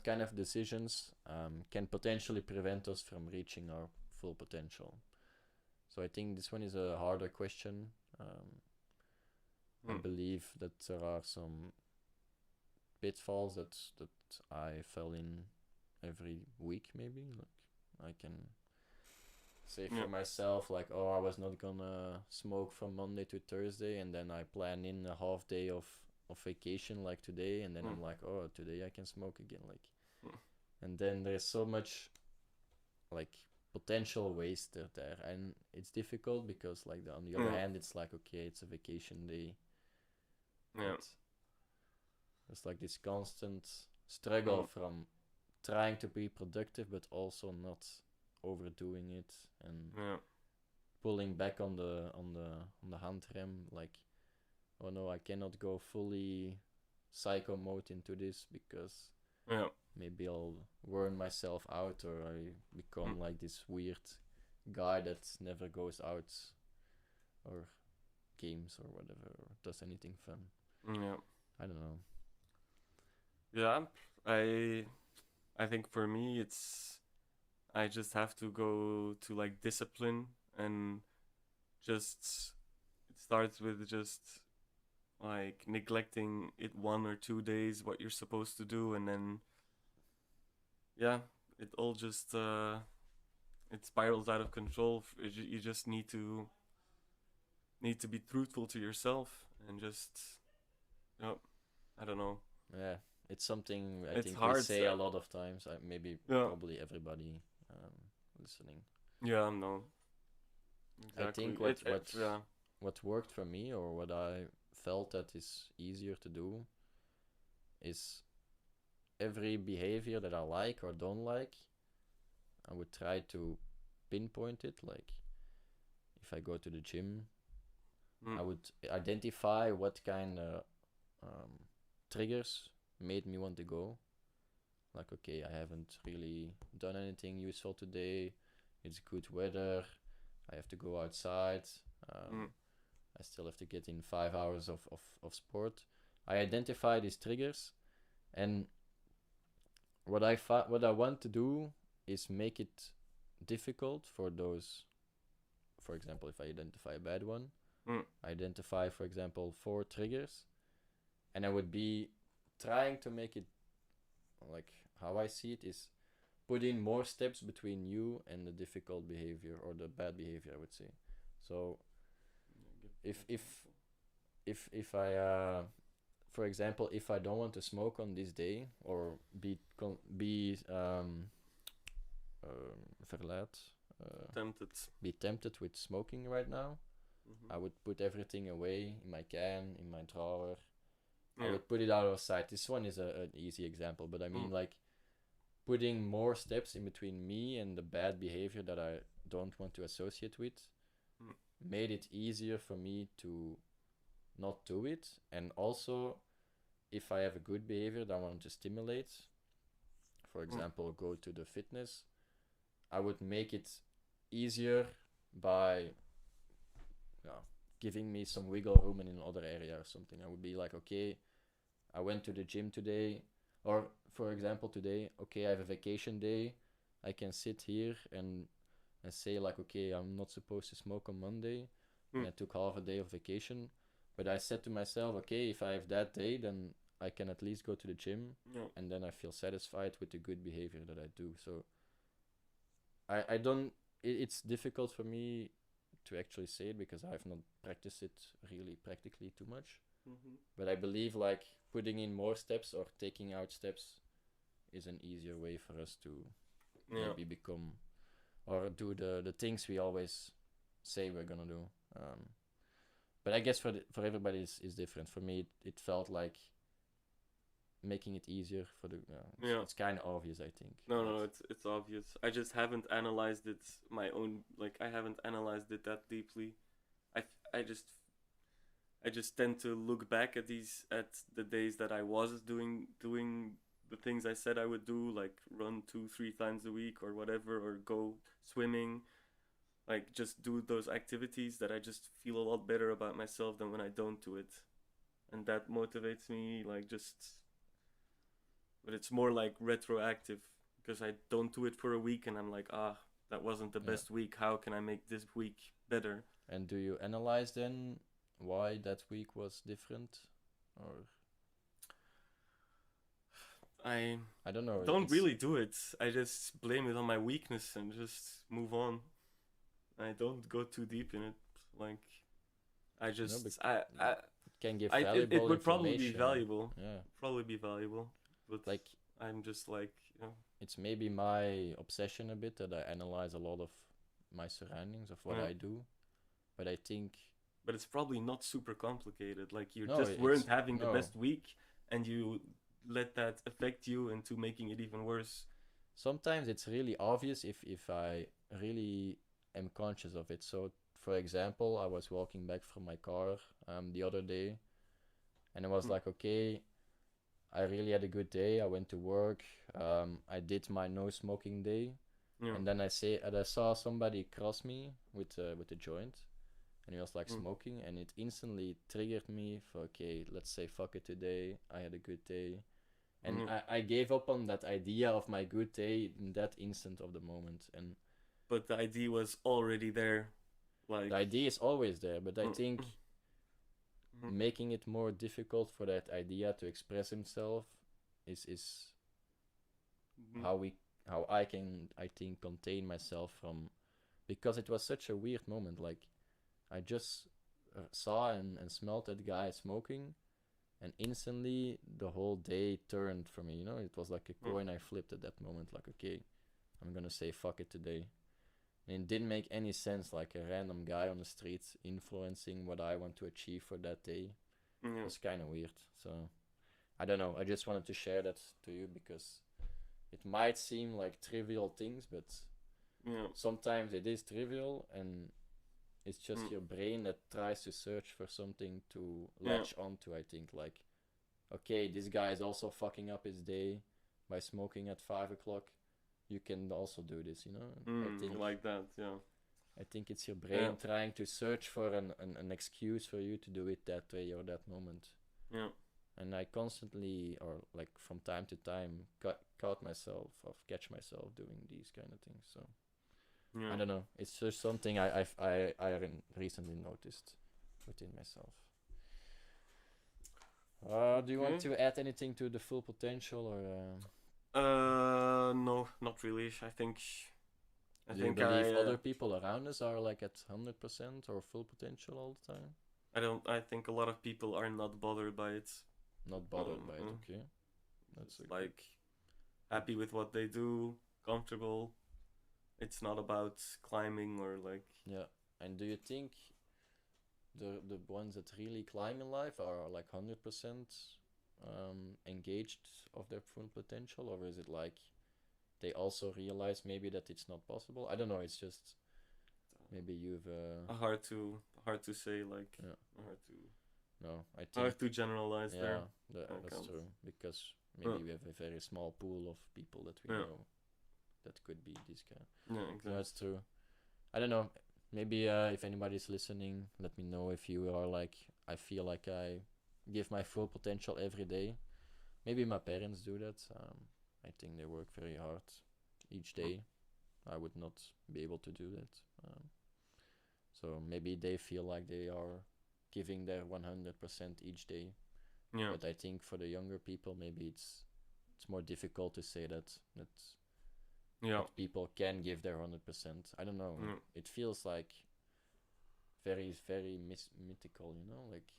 kind of decisions can potentially prevent us from reaching our full potential. So I think this one is a harder question. I believe that there are some pitfalls that I fell in every week, maybe. Like I can say for myself, like, oh, I was not gonna smoke from Monday to Thursday, and then I plan in a half day of vacation like today, and then I'm like, oh, today I can smoke again, like, and then there's so much like potential waste there, and it's difficult because like on the other hand, it's like, okay, it's a vacation day. It's like this constant struggle from trying to be productive but also not overdoing it and pulling back on the handrem, like, oh no, I cannot go fully psycho mode into this because maybe I'll burn myself out, or I become like this weird guy that never goes out or games or whatever, or does anything fun. I don't know. I think for me I just have to go to like discipline, and just it starts with just like neglecting it 1 or 2 days what you're supposed to do, and then it all just it spirals out of control. You just need to be truthful to yourself and just I don't know. Yeah, it's something I It's think hard. We say a lot of times. Probably everybody listening. Yeah, no. Exactly. I think what worked for me, or what I felt that is easier to do, is every behavior that I like or don't like, I would try to pinpoint it. Like, if I go to the gym, I would identify what kind of triggers made me want to go. Like, okay, I haven't really done anything useful today. It's good weather. I have to go outside. I still have to get in 5 hours of sport. I identify these triggers, and what I want to do is make it difficult for those. For example, if I identify a bad one, I identify, for example, 4 triggers, and I would be trying to make it, like, how I see it is put in more steps between you and the difficult behavior or the bad behavior, I would say. So if I for example, if I don't want to smoke on this day, or be tempted with smoking right now, I would put everything away in my can, in my drawer. I would put it out of sight. This one is an easy example, but I mean, like, putting more steps in between me and the bad behavior that I don't want to associate with made it easier for me to not do it. And also, if I have a good behavior that I want to stimulate, for example, go to the fitness, I would make it easier by giving me some wiggle room in another area or something. I would be like, okay, I went to the gym today, or for example today, okay, I have a vacation day, I can sit here and say like, okay, I'm not supposed to smoke on Monday, and I took half a day of vacation, but I said to myself, okay, if I have that day, then I can at least go to the gym, and then I feel satisfied with the good behavior that I do. So I don't, it's difficult for me to actually say it because I have not practiced it really practically too much. But I believe like putting in more steps or taking out steps is an easier way for us to maybe become or do the things we always say we're gonna do. But I guess for everybody is different. For me, it felt like making it easier for the it's kind of obvious, I think. No, it's obvious. I just haven't analyzed it my own, like, I haven't analyzed it that deeply. I just tend to look back at the days that I was doing the things I said I would do, like run 2-3 times a week or whatever, or go swimming, like just do those activities that I just feel a lot better about myself than when I don't do it, and that motivates me, like, just but it's more like retroactive because I don't do it for a week and I'm like, that wasn't the Yeah. best week. How can I make this week better? And do you analyze then why that week was different, or I don't know. don't really do it. I just blame it on my weakness and just move on. I don't go too deep in it. Like, I just it can give it valuable would probably be information. valuable. Yeah, Probably be valuable, but like I'm just like, it's maybe my obsession a bit that I analyze a lot of my surroundings of what Yeah. I do, but I think but it's probably not super complicated. Like you No, just it's- weren't having the no. best week, and you let that affect you into making it even worse. sometimes it's really obvious if I really am conscious of it. So, for example, I was walking back from my car the other day, and I was Mm. like, okay, I really had a good day. I went to work. I did my no smoking day, Yeah. and then I saw somebody cross me with a joint, and he was like Mm. smoking, and it instantly triggered me for, okay, let's say fuck it today. I had a good day. And Mhm. I gave up on that idea of my good day in that instant of the moment. And But the idea was already there. Like the idea is always there, but I Mm. think Mhm. making it more difficult for that idea to express himself is Mhm. how I can, I think, contain myself from, because it was such a weird moment. Like, I just saw and smelled that guy smoking, and instantly the whole day turned for me. It was like a Mm. coin I flipped at that moment. Like, okay, I'm gonna say fuck it today. And it didn't make any sense, like a random guy on the streets influencing what I want to achieve for that day. It Yeah. was kind of weird. So, I don't know. I just wanted to share that to you because it might seem like trivial things, but Yeah. sometimes it is trivial, and it's just Mm. your brain that tries to search for something to Yeah. latch onto, I think. Like, okay, this guy is also fucking up his day by smoking at 5 o'clock. You can also do this, I think Like that, yeah. I think it's your brain trying to search for an excuse for you to do it that way or that moment. Yeah. And I constantly, or like from time to time, catch myself doing these kind of things. So Yeah. I don't know. It's just something I recently noticed within myself. Do you want Okay. to add anything to the full potential, or No, not really. I think do you believe other people around us are like at 100% or full potential all the time? I think a lot of people are not bothered by it. Not bothered by it. Okay, That's like happy with what they do, comfortable. It's not about climbing or like. Yeah. And do you think the ones that really climb in life are like 100% engaged of their full potential, or is it like they also realize maybe that it's not possible? I don't know. It's just maybe you've hard to say, like. Yeah. Hard to. No, I think Hard to generalize there. that's true, because maybe we have a very small pool of people that we know that could be this guy. Yeah, exactly. No, that's true. I don't know. Maybe if anybody's listening, let me know if you are like, I feel like I give my full potential every day. Maybe my parents do that. I think they work very hard each day. I would not be able to do that. So maybe they feel like they are giving their 100% each day. Yeah. But I think for the younger people, maybe it's more difficult to say that people can give their 100%. I don't know. Yeah. It feels like very, very mythical, like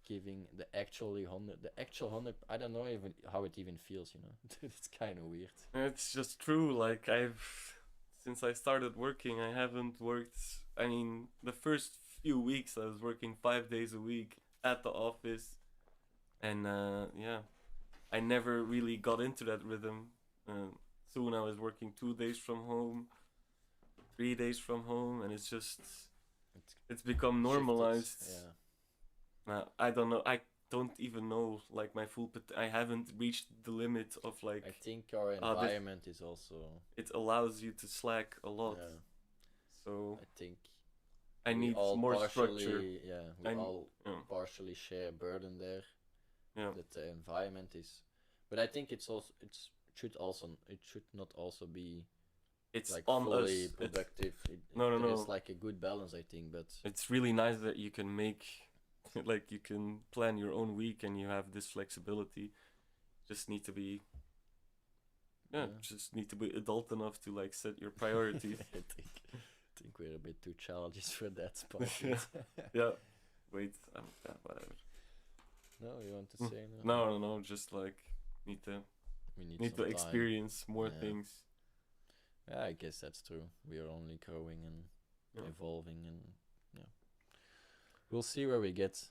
giving the actual 100. I don't know even how it even feels, It's kind of weird. It's just true. Like since I started working, I haven't worked. I mean, the first few weeks I was working 5 days a week at the office, and I never really got into that rhythm. Soon I was working 2 days from home, 3 days from home, and it's become normalized. I don't know. I don't even know like my full. I haven't reached the limit of like. I think our environment is also. It allows you to slack a lot. Yeah. So I think. I need more structure. Yeah, we all partially share a burden there. Yeah. That the environment is. But I think it should not also be It's like on us. fully productive. No. It's like a good balance, I think. But It's really nice that you can make, like, you can plan your own week and you have this flexibility. Just need to be, just need to be adult enough to like set your priorities. I think we're a bit too childish for that part. Yeah. Wait. Whatever. No, you want to say no? No. Just like need to We need to some time. experience more Yeah. things. Yeah, I guess that's true. We are only growing and evolving, and we'll see where we get.